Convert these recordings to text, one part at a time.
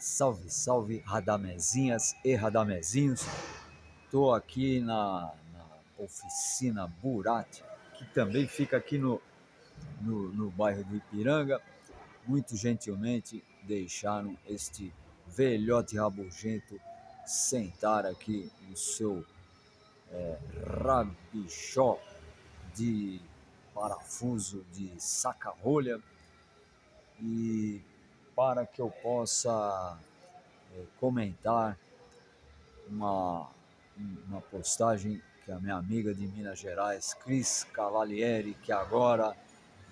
Salve, salve, radamezinhas e radamezinhos. Estou aqui na oficina Burati, que também fica aqui no bairro do Ipiranga. Muito gentilmente deixaram este velhote rabugento sentar aqui no seu rabichó de parafuso de saca-rolha e para que eu possa comentar uma, uma postagem que a minha amiga de Minas Gerais, Cris Cavalieri, que agora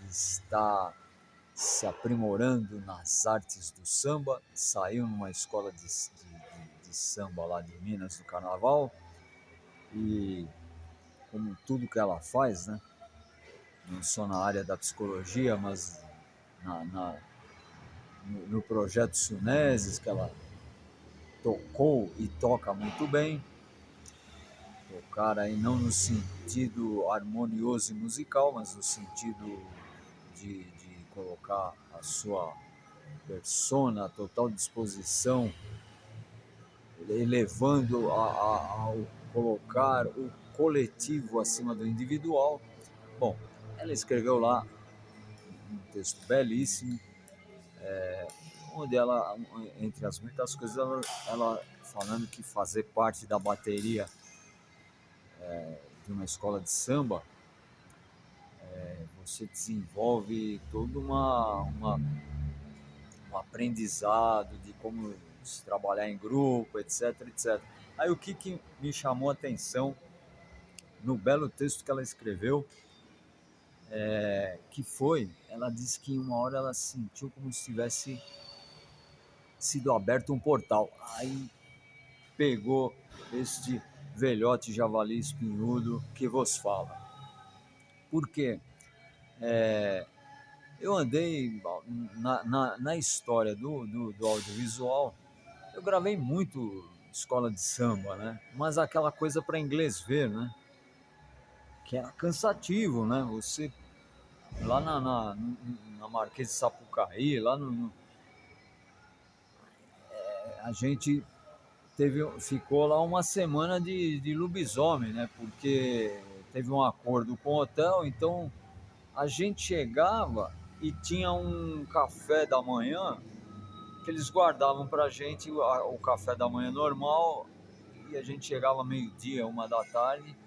está se aprimorando nas artes do samba, saiu numa escola de samba lá de Minas do Carnaval e como tudo que ela faz, né? Não só na área da psicologia, mas no projeto Suneses, que ela tocou e toca muito bem. Tocar aí não no sentido harmonioso e musical, mas no sentido de colocar a sua persona à total disposição, elevando ao colocar o coletivo acima do individual. Bom, ela escreveu lá um texto belíssimo, onde ela, entre as muitas coisas, ela falando que fazer parte da bateria de uma escola de samba, você desenvolve todo um aprendizado de como se trabalhar em grupo, etc, etc. Aí o que me chamou a atenção no belo texto que ela escreveu, que foi, ela disse que uma hora ela sentiu como se tivesse sido aberto um portal. Aí pegou este velhote javali espinhudo que vos fala. Por quê? Eu andei na história do audiovisual, eu gravei muito escola de samba, né? Mas aquela coisa para inglês ver, né? Que era cansativo, né? Você lá na Marquês de Sapucaí, a gente ficou lá uma semana de lobisomem, né? Porque teve um acordo com o hotel, então a gente chegava e tinha um café da manhã que eles guardavam pra gente o café da manhã normal e a gente chegava meio-dia, 1 da tarde,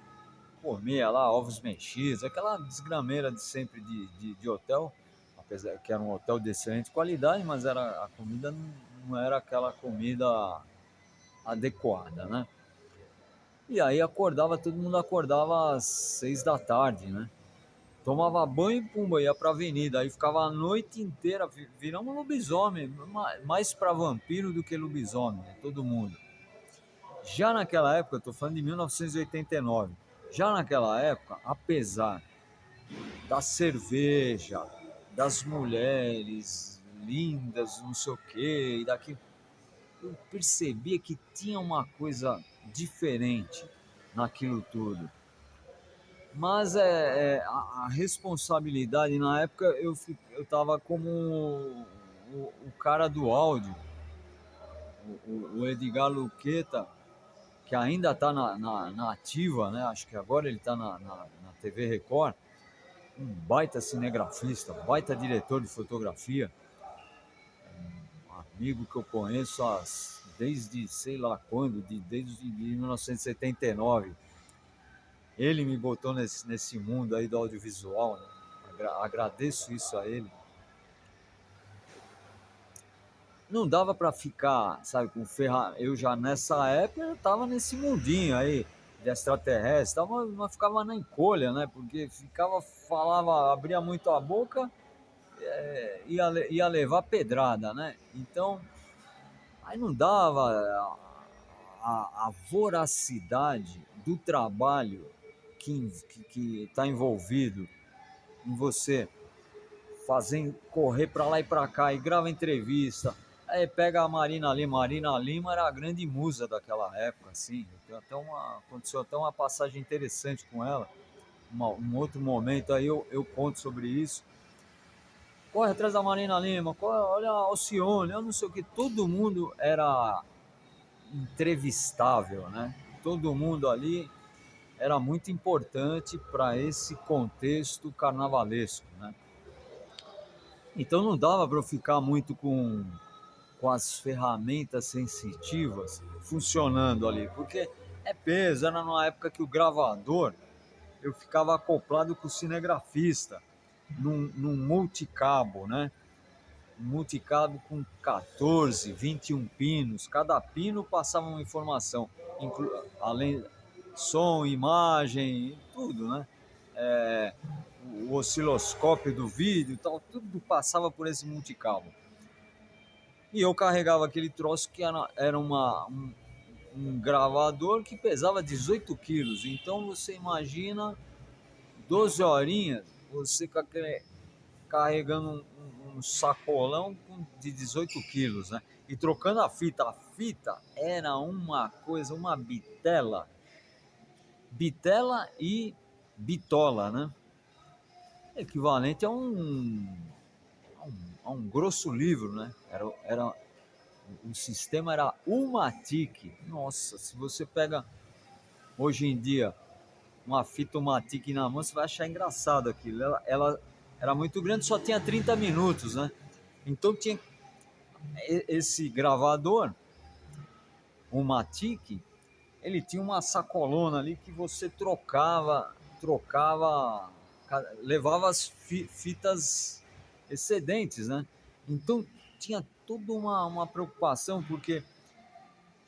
comia lá ovos mexidos, aquela desgrameira de sempre de hotel, apesar que era um hotel de excelente qualidade, mas a comida não era aquela comida adequada, né? E aí todo mundo acordava às 6 da tarde, né? Tomava banho e pumba, ia pra avenida, aí ficava a noite inteira, viramos lobisomem, mais pra vampiro do que lobisomem, né? Todo mundo. Já naquela época, eu tô falando de 1989, já naquela época, apesar da cerveja, das mulheres lindas, não sei o que, e daquilo, eu percebia que tinha uma coisa diferente naquilo tudo. Mas a responsabilidade na época eu tava como o cara do áudio, o Edgar Luqueta, que ainda está na ativa, né? Acho que agora ele está na TV Record, um baita cinegrafista, baita diretor de fotografia, um amigo que eu conheço desde sei lá quando, desde 1979. Ele me botou nesse mundo aí do audiovisual, né? Agradeço isso a ele. Não dava para ficar, sabe, com eu já nessa época eu tava nesse mundinho aí de extraterrestre, mas ficava na encolha, né? Porque falava, abria muito a boca, ia levar pedrada, né? Então, aí não dava a voracidade do trabalho que está envolvido em você fazendo correr para lá e para cá e grava entrevista. Aí pega a Marina Lima. Marina Lima era a grande musa daquela época, assim. Aconteceu até uma passagem interessante com ela. Um outro momento aí eu conto sobre isso. corre atrás da Marina Lima, olha a Alcione, eu não sei o que, todo mundo era entrevistável, né? Todo mundo ali era muito importante para esse contexto carnavalesco, né? Então não dava para eu ficar muito com as ferramentas sensitivas funcionando ali, porque é peso, era numa época que o gravador eu ficava acoplado com o cinegrafista num multicabo, né? Um multicabo com 14, 21 pinos, cada pino passava uma informação, além som, imagem, tudo, né? É, o osciloscópio do vídeo e tal, tudo passava por esse multicabo. E eu carregava aquele troço que era um gravador que pesava 18 quilos. Então você imagina 12 horinhas você carregando um sacolão de 18 quilos, né? E trocando a fita. A fita era uma coisa, uma bitela. Bitela e bitola, né? Equivalente a um grosso livro, né? O sistema era Umatic. Nossa, se você pega hoje em dia uma fita Umatic na mão, você vai achar engraçado aquilo. Ela era muito grande, só tinha 30 minutos, né? Então tinha esse gravador, Umatic, ele tinha uma sacolona ali que você trocava, levava as fitas excedentes, né? Então tinha toda uma preocupação, porque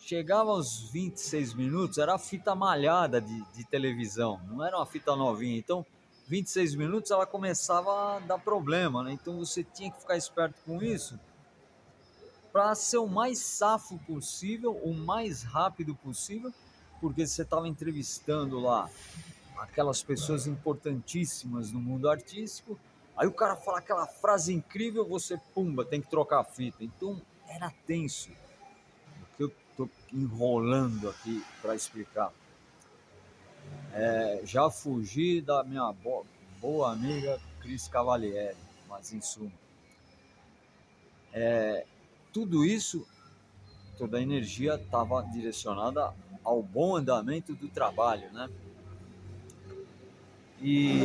chegava aos 26 minutos, era a fita malhada de televisão, não era uma fita novinha. Então, 26 minutos ela começava a dar problema, né? Então você tinha que ficar esperto com isso para ser o mais safo possível, o mais rápido possível, porque você estava entrevistando lá aquelas pessoas importantíssimas no mundo artístico. Aí o cara fala aquela frase incrível, você, pumba, tem que trocar a fita. Então era tenso. O que eu estou enrolando aqui para explicar. Já fugi da minha boa amiga Cris Cavalieri, mas em suma. Tudo isso, toda a energia estava direcionada ao bom andamento do trabalho, né? E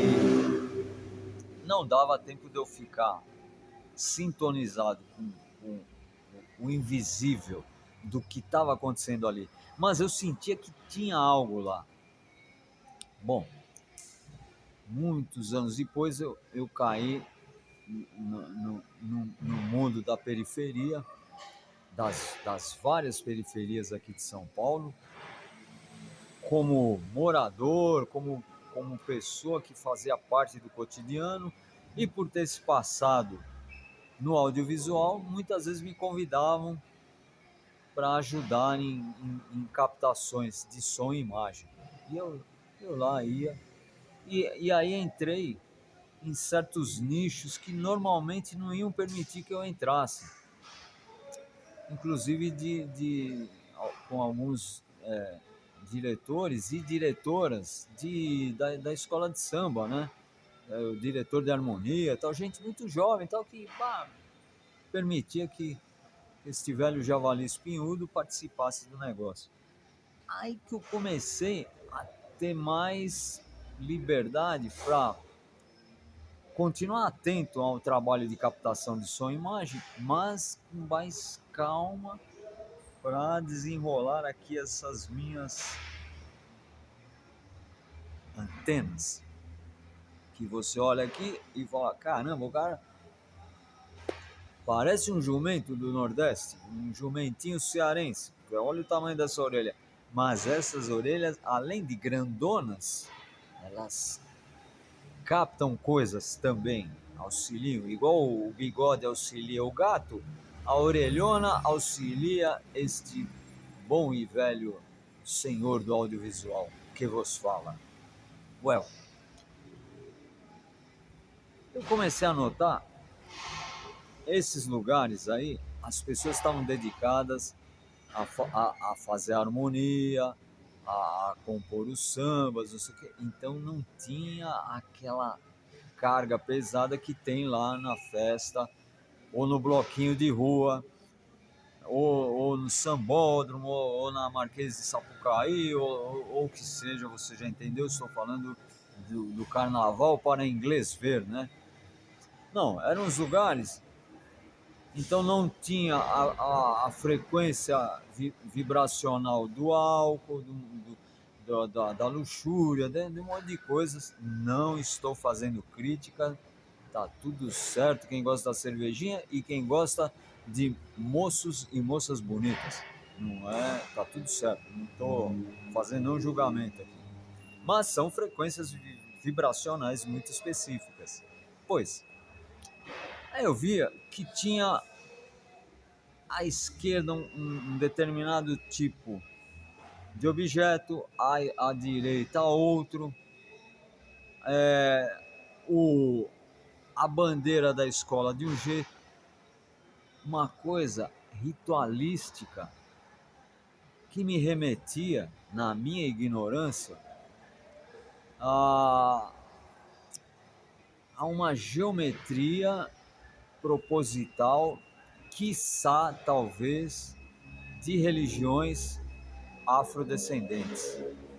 não dava tempo de eu ficar sintonizado com o invisível do que estava acontecendo ali. Mas eu sentia que tinha algo lá. Bom, muitos anos depois eu caí no mundo da periferia, das várias periferias aqui de São Paulo, como morador, como pessoa que fazia parte do cotidiano, e por ter se passado no audiovisual, muitas vezes me convidavam para ajudar em captações de som e imagem. E eu lá ia, e aí entrei em certos nichos que normalmente não iam permitir que eu entrasse, inclusive com alguns diretores e diretoras da escola de samba, né? O diretor de harmonia, tal, gente muito jovem, tal, que permitia que este velho javali espinhudo participasse do negócio. Aí que eu comecei a ter mais liberdade para continuar atento ao trabalho de captação de som e imagem, mas com mais calma para desenrolar aqui essas minhas antenas. Que você olha aqui e fala, caramba, o cara parece um jumento do Nordeste, um jumentinho cearense. Olha o tamanho dessa orelha. Mas essas orelhas, além de grandonas, elas captam coisas também, auxiliam. Igual o bigode auxilia o gato, a orelhona auxilia este bom e velho senhor do audiovisual que vos fala. Well, eu comecei a notar esses lugares aí, as pessoas estavam dedicadas a fazer a harmonia, a compor os sambas, não sei o quê. Então não tinha aquela carga pesada que tem lá na festa, ou no bloquinho de rua, ou no sambódromo, ou na Marquês de Sapucaí, ou o que seja, você já entendeu? Estou falando do carnaval para inglês ver, né? Não, eram os lugares, então não tinha a frequência vibracional do álcool, da luxúria, de um monte de coisas. Não estou fazendo crítica, tá tudo certo. Quem gosta da cervejinha e quem gosta de moços e moças bonitas, não é? Tá tudo certo. Não estou fazendo um julgamento aqui, mas são frequências vibracionais muito específicas. Pois, aí eu via que tinha à esquerda um determinado tipo de objeto, à direita outro, é, o, a bandeira da escola de um jeito, uma coisa ritualística que me remetia, na minha ignorância, a, a uma geometria proposital, quiçá, talvez, de religiões afrodescendentes.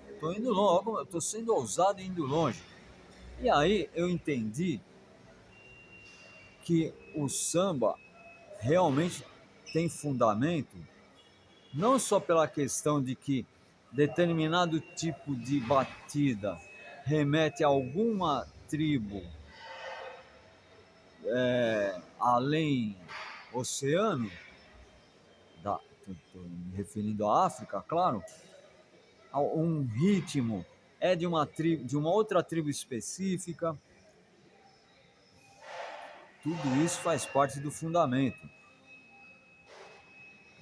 Estou indo longe, estou sendo ousado e indo longe. E aí eu entendi que o samba realmente tem fundamento, não só pela questão de que determinado tipo de batida remete a alguma tribo além oceano, tô me referindo à África, claro, um ritmo é de uma tribo, de uma outra tribo específica. Tudo isso faz parte do fundamento.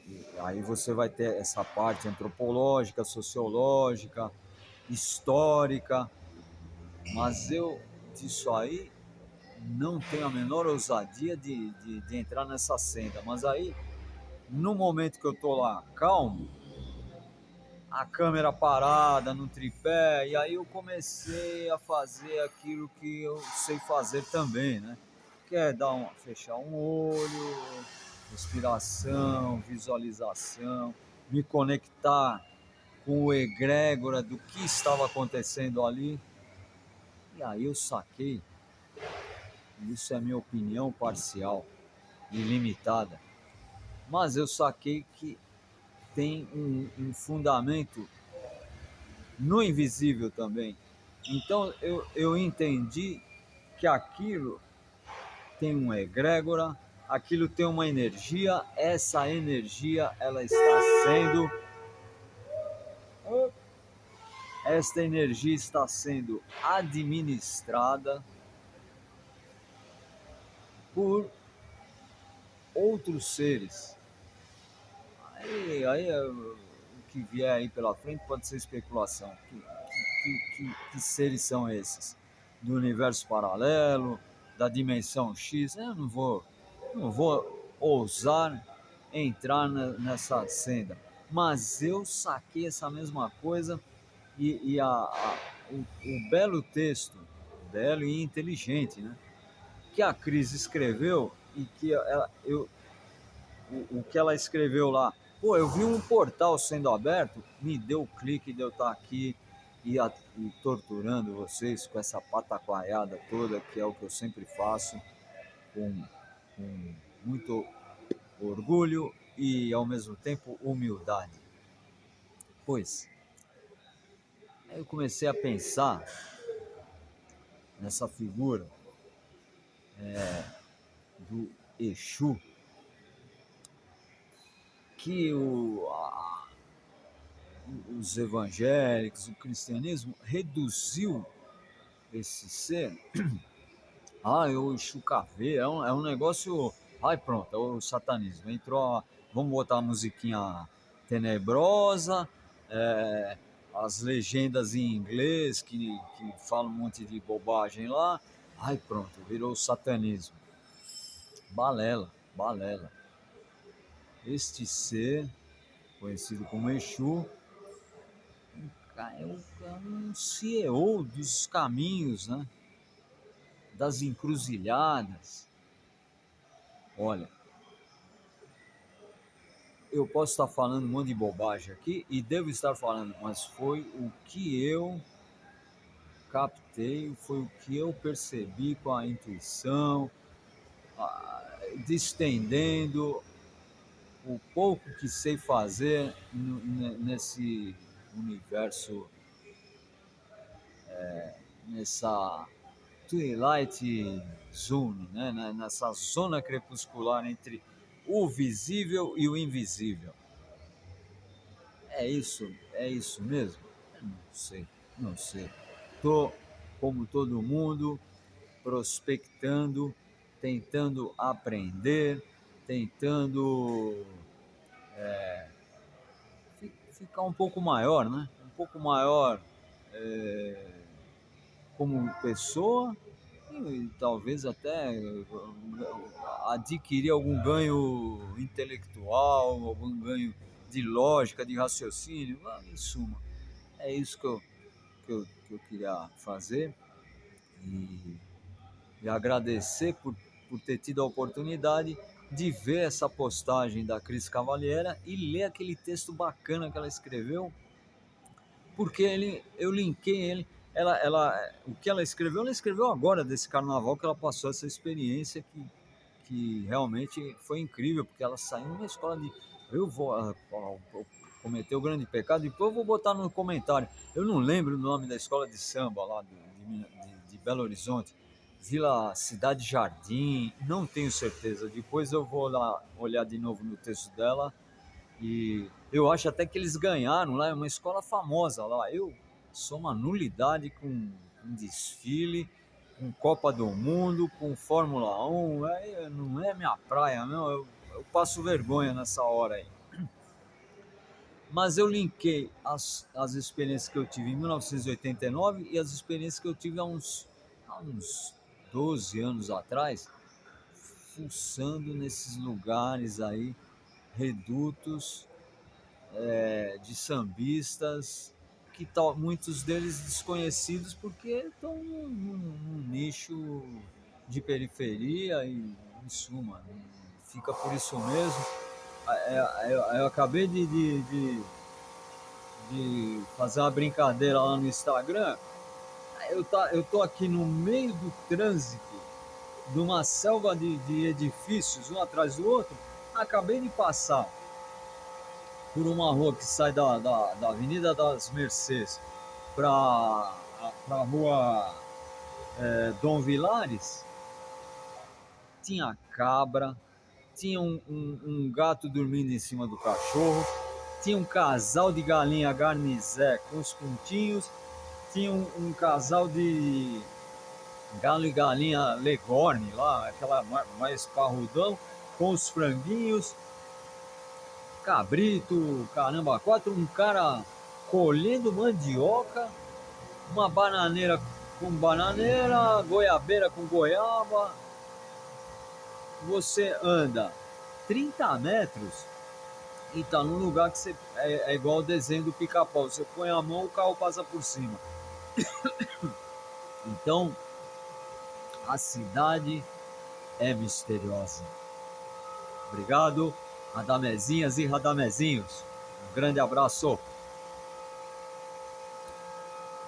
E aí você vai ter essa parte antropológica, sociológica, histórica, mas eu disso aí não tenho a menor ousadia de entrar nessa senda. Mas aí, no momento que eu tô lá calmo, a câmera parada no tripé, e aí eu comecei a fazer aquilo que eu sei fazer também, né? Que é fechar um olho, respiração, visualização, me conectar com o egrégora do que estava acontecendo ali. E aí eu saquei, isso é minha opinião parcial e limitada, mas eu saquei que tem um fundamento no invisível também. Então eu entendi que aquilo tem uma egrégora, aquilo tem uma energia, essa energia ela está sendo, esta energia está sendo administrada por outros seres. Aí o que vier aí pela frente pode ser especulação. Que seres são esses? Do universo paralelo, da dimensão X? Eu não vou ousar entrar nessa senda. Mas eu saquei essa mesma coisa o belo texto, belo e inteligente, né? Que a Cris escreveu e que o que ela escreveu lá. Pô, eu vi um portal sendo aberto, me deu o clique de eu estar aqui e torturando vocês com essa pataquaiada toda, que é o que eu sempre faço, com muito orgulho e ao mesmo tempo humildade. Pois, aí eu comecei a pensar nessa figura do Exu, que os evangélicos, o cristianismo reduziu esse ser. O Exu Café é um negócio. Ai, pronto, é o satanismo. Entrou. Vamos botar a musiquinha tenebrosa, é, as legendas em inglês que falam um monte de bobagem lá. Ai, pronto, virou o satanismo. Balela, balela. Este ser, conhecido como Exu, é um CEO dos caminhos, né? das encruzilhadas. Olha, eu posso estar falando um monte de bobagem aqui e devo estar falando, mas foi o que eu captei, foi o que eu percebi com a intuição, distendendo o pouco que sei fazer nesse universo, nessa Twilight Zone, né? Nessa zona crepuscular entre o visível e o invisível. É isso mesmo? Eu não sei, não sei. Tô, como todo mundo, prospectando, tentando aprender, tentando ficar um pouco maior, né? Um pouco maior como pessoa e talvez até adquirir algum ganho intelectual, algum ganho de lógica, de raciocínio. Em suma, é isso que eu queria fazer e, e agradecer por ter tido a oportunidade de ver essa postagem da Cris Cavaliera e ler aquele texto bacana que ela escreveu, porque eu linkei ele. O que ela escreveu agora desse carnaval que ela passou essa experiência que realmente foi incrível, porque ela saiu numa escola de. Eu vou cometer o grande pecado, depois eu vou botar no comentário. Eu não lembro o nome da escola de samba lá de Belo Horizonte, Vila Cidade Jardim, não tenho certeza. Depois eu vou lá olhar de novo no texto dela e eu acho até que eles ganharam lá, é uma escola famosa lá. Eu sou uma nulidade com desfile, com Copa do Mundo, com Fórmula 1. Não é minha praia, não. Eu passo vergonha nessa hora aí. Mas eu linkei as experiências que eu tive em 1989 e as experiências que eu tive há uns 12 anos atrás, fuçando nesses lugares aí, redutos de sambistas, que tal, muitos deles desconhecidos porque estão num nicho de periferia e, em suma, fica por isso mesmo. Eu acabei de fazer uma brincadeira lá no Instagram. Eu tô aqui no meio do trânsito de uma selva de edifícios, um atrás do outro. Acabei de passar por uma rua que sai da Avenida das Mercês para a rua Dom Vilares. Tinha cabra, tinha um gato dormindo em cima do cachorro, tinha um casal de galinha garnizé com os pontinhos, tinha um casal de galo e galinha legorne lá, aquela mais parrudão, com os franguinhos, cabrito, caramba, quatro, um cara colhendo mandioca, uma bananeira com bananeira, goiabeira com goiaba. Você anda 30 metros e tá num lugar que você, é igual o desenho do Pica-Pau, você põe a mão, o carro passa por cima. Então, a cidade é misteriosa. Obrigado, radamezinhas e radamezinhos. Um grande abraço.